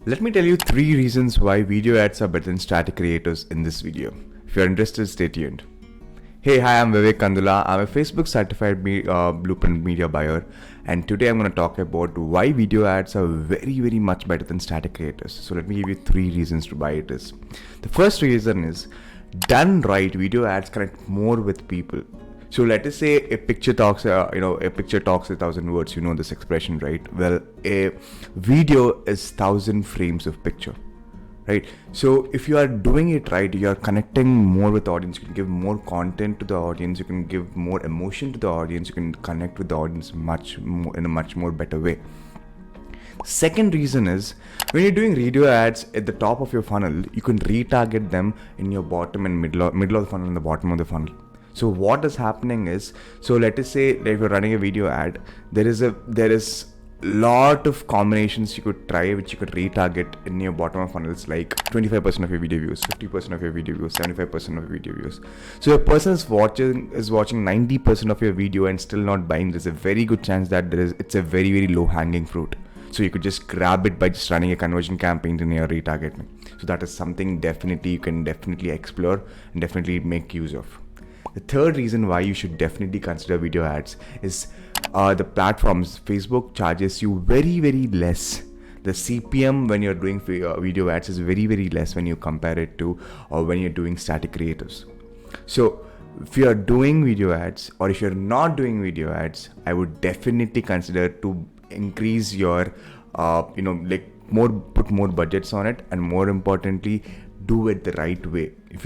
Let me tell you 3 reasons why video ads are better than static creators in this video. If you're interested, stay tuned. Hey, hi, I'm Vivek Kandula. I'm a Facebook certified blueprint media buyer, and today I'm going to talk about why video ads are very much better than static creators. So let me give you 3 reasons to why it is. The first reason is, done right, video ads connect more with people. So let us say a picture talks, a picture talks 1,000 words. You know this expression, right? Well, a video is 1,000 frames of picture, right? So if you are doing it right, you are connecting more with the audience. You can give more content to the audience. You can give more emotion to the audience. You can connect with the audience in a much more better way. Second reason is, when you're doing video ads at the top of your funnel, you can retarget them in your bottom and middle of the funnel and the bottom of the funnel. So what is happening is, so let us say that if you're running a video ad, there is lot of combinations you could try which you could retarget in your bottom of funnels, like 25% of your video views, 50% of your video views, 75% of your video views. So a person is watching 90% of your video and still not buying. There's a very good chance that it's a very low hanging fruit. So you could just grab it by just running a conversion campaign in your retargeting. So that is something you can definitely explore and definitely make use of. The third reason why you should definitely consider video ads is the platforms. Facebook charges you very less. The CPM when you're doing video ads is very less when you compare it to when you're doing static creators. So if you're doing video ads or if you're not doing video ads, I would definitely consider to increase your put more budgets on it, and more importantly, do it the right way. If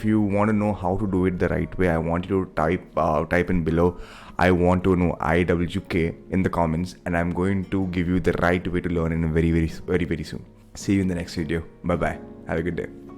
you want to know how to do it the right way, I want you to type in below, I want to know IWK in the comments, and I'm going to give you the right way to learn in very soon. See you in the next video. Bye bye. Have a good day.